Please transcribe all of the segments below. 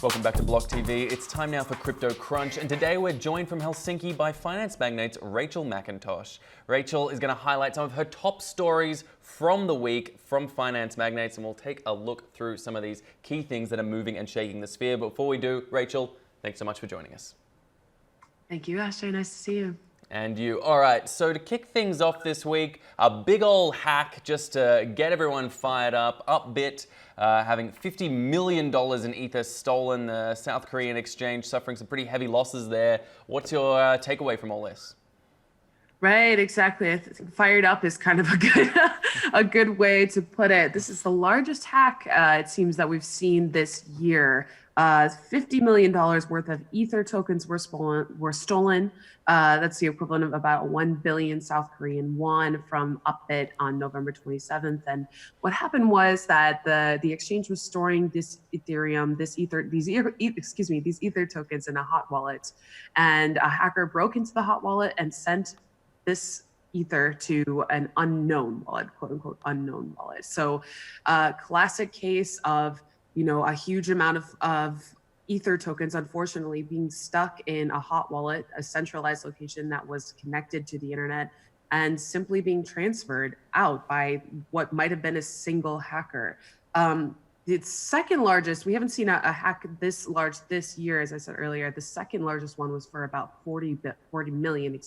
Welcome back to BLOCKTV. It's time now for Crypto Crunch, and today we're joined from Helsinki by Finance Magnates Rachel McIntosh. Rachel is going to highlight some of her top stories from the week from Finance Magnates, and we'll take a look through some of these key things that are moving and shaking the sphere. But before we do, Rachel, thanks so much for joining us. Thank you, Ashley. Nice to see you. And you. All right, so to kick things off this week, a big old hack just to get everyone fired up. Upbit having $50 million in Ether stolen, the South Korean exchange suffering some pretty heavy losses there. What's your takeaway from all this? Right, exactly. I think fired up is kind of a good way to put it. This is the largest hack, it seems, that we've seen this year. $50 million worth of Ether tokens were stolen. That's the equivalent of about 1 billion South Korean won from Upbit on November 27th. And what happened was that the exchange was storing this Ethereum, these Ether tokens in a hot wallet, and a hacker broke into the hot wallet and sent this Ether to an unknown wallet, quote unquote unknown wallet. So, classic case of a huge amount of Ether tokens, unfortunately, being stuck in a hot wallet, a centralized location that was connected to the internet, and simply being transferred out by what might have been a single hacker. The second largest, we haven't seen a hack this large this year, as I said earlier. The second largest one was for about 40 million,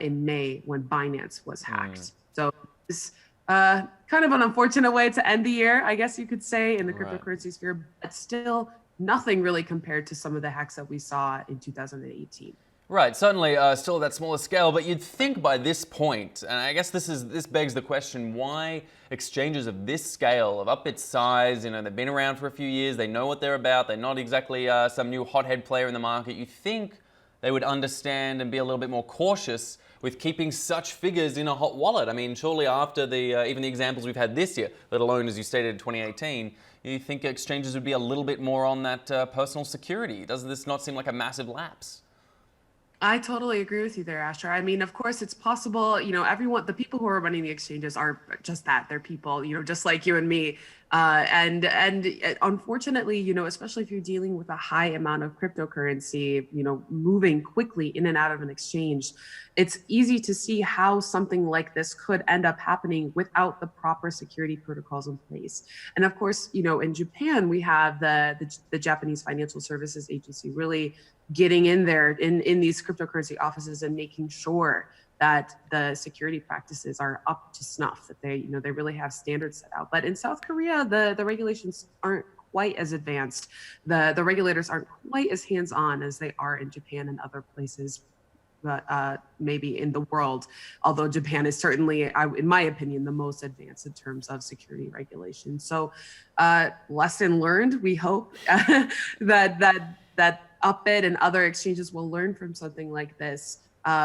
in May when Binance was hacked. So this kind of an unfortunate way to end the year, I guess you could say, in the cryptocurrency sphere, but still nothing really compared to some of the hacks that we saw in 2018. Right, certainly still at that smaller scale, but you'd think by this point, and I guess this begs the question, why exchanges of this scale, of Upbit's size, they've been around for a few years, they know what they're about, they're not exactly some new hothead player in the market. You'd think they would understand and be a little bit more cautious with keeping such figures in a hot wallet. I mean, surely after even the examples we've had this year, let alone, as you stated, in 2018, you think exchanges would be a little bit more on that personal security. Does this not seem like a massive lapse? I totally agree with you there, Asher. I mean, of course, it's possible, the people who are running the exchanges are just that. They're people, just like you and me. And unfortunately, especially if you're dealing with a high amount of cryptocurrency, moving quickly in and out of an exchange, it's easy to see how something like this could end up happening without the proper security protocols in place. And of course, in Japan, we have the Japanese Financial Services Agency really getting in there in these cryptocurrency offices and making sure that the security practices are up to snuff, that they really have standards set out. But in South Korea, the regulations aren't quite as advanced. The regulators aren't quite as hands-on as they are in Japan and other places, maybe in the world, although Japan is certainly, in my opinion, the most advanced in terms of security regulation. So lesson learned, we hope that Upbit and other exchanges will learn from something like this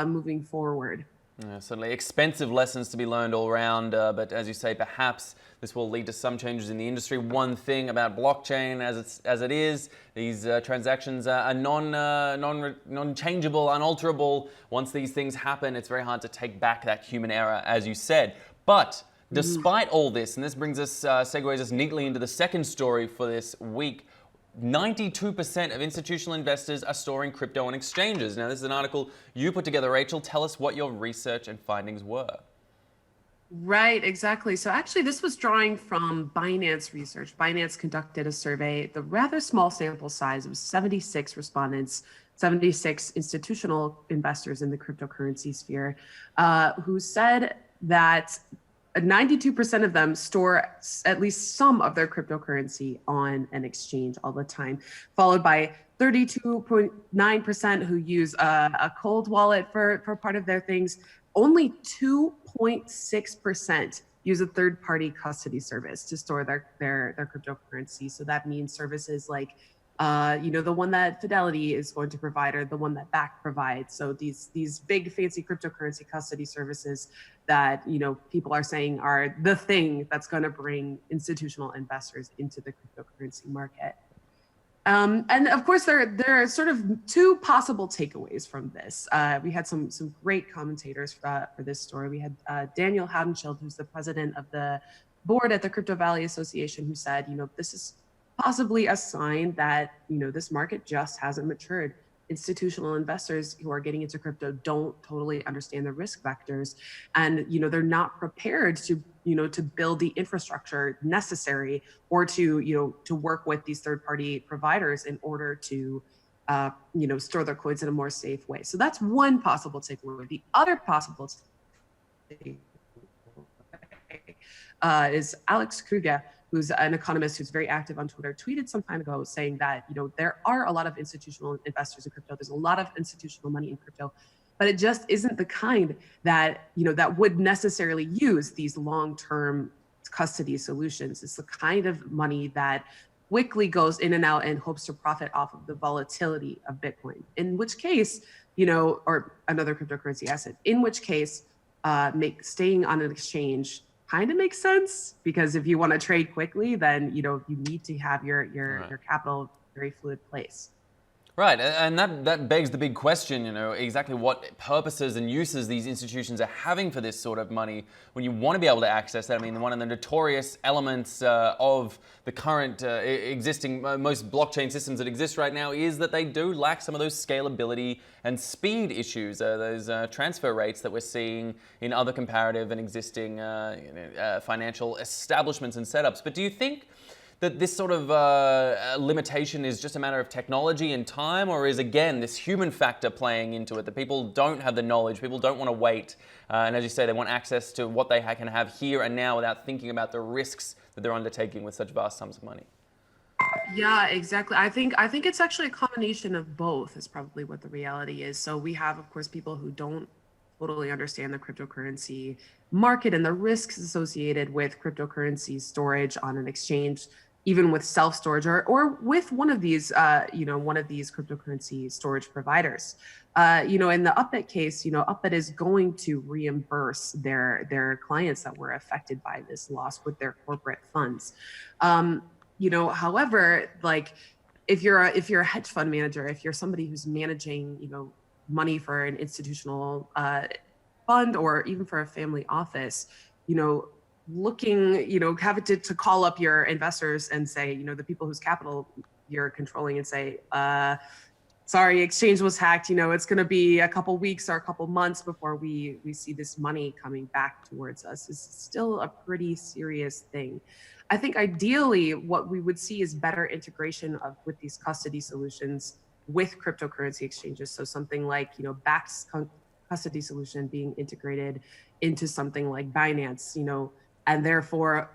moving forward. Yeah, certainly expensive lessons to be learned all around, but as you say, perhaps this will lead to some changes in the industry. One thing about blockchain as it is, these transactions are non-changeable, unalterable. Once these things happen, it's very hard to take back that human error, as you said. But despite all this, and this brings us, segues us neatly into the second story for this week, 92% of institutional investors are storing crypto on exchanges. Now, this is an article you put together, Rachel. Tell us what your research and findings were. Right, exactly. So actually, this was drawing from Binance research. Binance conducted a survey, the rather small sample size, it was 76 respondents, 76 institutional investors in the cryptocurrency sphere, who said that 92% of them store at least some of their cryptocurrency on an exchange all the time, followed by 32.9% who use a cold wallet for part of their things. Only 2.6% use a third-party custody service to store their cryptocurrency. So that means services like the one that Fidelity is going to provide, or the one that Back provides. So these big fancy cryptocurrency custody services that people are saying are the thing that's going to bring institutional investors into the cryptocurrency market. And of course, there are sort of two possible takeaways from this. We had some great commentators for this story. We had Daniel Haudenschild, who's the president of the board at the Crypto Valley Association, who said, this is possibly a sign that, this market just hasn't matured. Institutional investors who are getting into crypto don't totally understand the risk vectors, and they're not prepared to to build the infrastructure necessary, or to work with these third-party providers in order to store their coins in a more safe way. So that's one possible takeaway. The other possible takeaway is Alex Kruger, who's an economist who's very active on Twitter, tweeted some time ago saying that there are a lot of institutional investors in crypto. There's a lot of institutional money in crypto, but it just isn't the kind that that would necessarily use these long-term custody solutions. It's the kind of money that quickly goes in and out and hopes to profit off of the volatility of Bitcoin. In which case, or another cryptocurrency asset. In which case, staying on an exchange kind of makes sense, because if you want to trade quickly, then you need to have your capital very fluid place. Right, and that begs the big question, exactly what purposes and uses these institutions are having for this sort of money when you want to be able to access that. I mean, one of the notorious elements of the current existing most blockchain systems that exist right now is that they do lack some of those scalability and speed issues, those transfer rates that we're seeing in other comparative and existing financial establishments and setups. But do you think that this sort of limitation is just a matter of technology and time, or is, again, this human factor playing into it, that people don't have the knowledge, people don't want to wait, and as you say, they want access to what they can have here and now without thinking about the risks that they're undertaking with such vast sums of money? Yeah, exactly. I think it's actually a combination of both is probably what the reality is. So we have, of course, people who don't totally understand the cryptocurrency market and the risks associated with cryptocurrency storage on an exchange, even with self-storage or with one of these cryptocurrency storage providers. In the Upbit case, Upbit is going to reimburse their clients that were affected by this loss with their corporate funds. However, like if you're a hedge fund manager, if you're somebody who's managing, money for an institutional fund or even for a family office, having to call up your investors and say, the people whose capital you're controlling, and say, sorry, exchange was hacked. It's going to be a couple weeks or a couple months before we see this money coming back towards us. Is still a pretty serious thing. I think ideally what we would see is better integration with these custody solutions with cryptocurrency exchanges. So something like, Bakkt's custody solution being integrated into something like Binance, and therefore,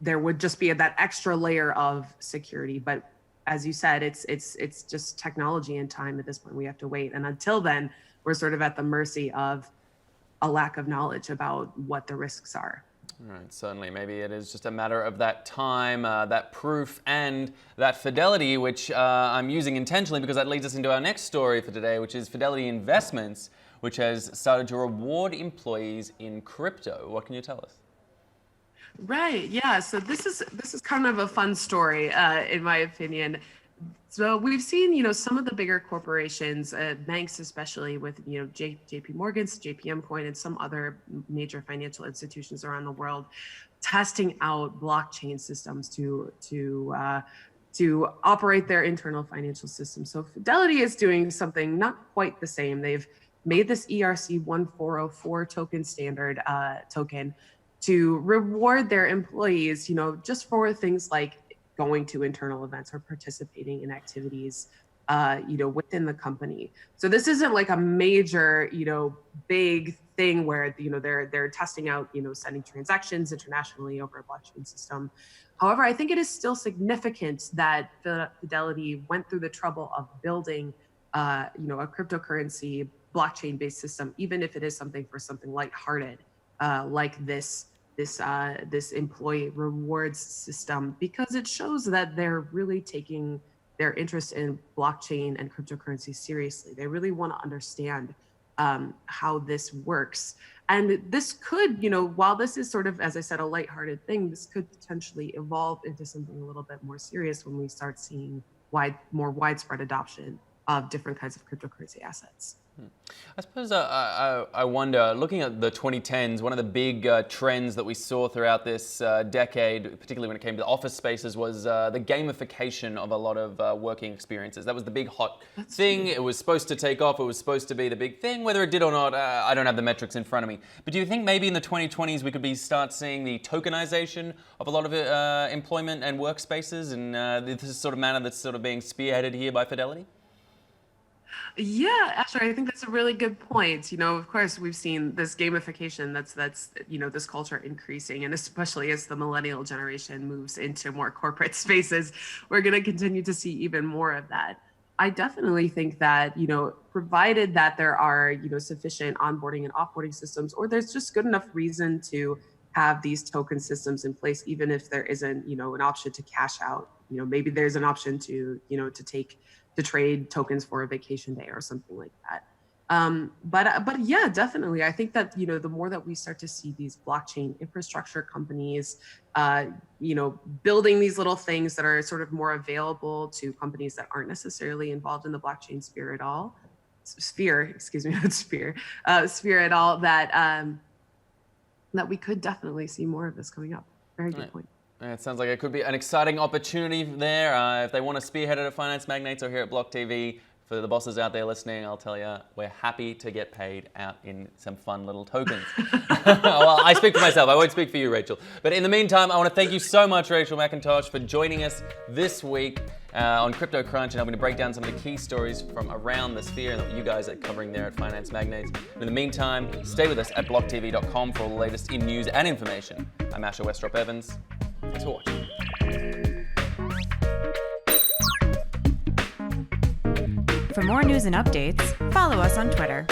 there would just be that extra layer of security. But as you said, it's just technology and time at this point. We have to wait. And until then, we're sort of at the mercy of a lack of knowledge about what the risks are. Right, certainly. Maybe it is just a matter of that time, that proof, and that fidelity, which I'm using intentionally because that leads us into our next story for today, which is Fidelity Investments, which has started to reward employees in crypto. What can you tell us? Right. Yeah. So this is kind of a fun story, in my opinion. So we've seen, some of the bigger corporations, banks especially, with JP Morgan's, JPM Coin, and some other major financial institutions around the world, testing out blockchain systems to operate their internal financial system. So Fidelity is doing something not quite the same. They've made this ERC-1404 token standard token to reward their employees, just for things like going to internal events or participating in activities, within the company. So this isn't like a major, big thing where, they're testing out, sending transactions internationally over a blockchain system. However, I think it is still significant that Fidelity went through the trouble of building, a cryptocurrency blockchain-based system, even if it is something lighthearted, like this employee rewards system, because it shows that they're really taking their interest in blockchain and cryptocurrency seriously. They really want to understand how this works. And this could, while this is sort of, as I said, a lighthearted thing, this could potentially evolve into something a little bit more serious when we start seeing more widespread adoption of different kinds of cryptocurrency assets. I suppose I wonder, looking at the 2010s, one of the big trends that we saw throughout this decade, particularly when it came to office spaces, was the gamification of a lot of working experiences. That was the big hot thing. It was supposed to take off. It was supposed to be the big thing. Whether it did or not, I don't have the metrics in front of me. But do you think maybe in the 2020s we could start seeing the tokenization of a lot of employment and workspaces, and this is sort of manner that's sort of being spearheaded here by Fidelity? Yeah, actually, I think that's a really good point. Of course, we've seen this gamification that's this culture increasing, and especially as the millennial generation moves into more corporate spaces, we're going to continue to see even more of that. I definitely think that, provided that there are, sufficient onboarding and offboarding systems, or there's just good enough reason to have these token systems in place, even if there isn't, an option to cash out, maybe there's an option to trade tokens for a vacation day or something like that. But yeah, definitely. I think that, the more that we start to see these blockchain infrastructure companies, building these little things that are sort of more available to companies that aren't necessarily involved in the blockchain sphere at all, that we could definitely see more of this coming up. Very good point. It sounds like it could be an exciting opportunity there. If they want to spearhead it at Finance Magnates or here at BLOCKTV, for the bosses out there listening, I'll tell you, we're happy to get paid out in some fun little tokens. Well, I speak for myself. I won't speak for you, Rachel. But in the meantime, I want to thank you so much, Rachel McIntosh, for joining us this week on Crypto Crunch and helping to break down some of the key stories from around the sphere and what you guys are covering there at Finance Magnates. But in the meantime, stay with us at blocktv.com for all the latest in news and information. I'm Asher Westrop Evans. Thanks for watching. For more news and updates, follow us on Twitter.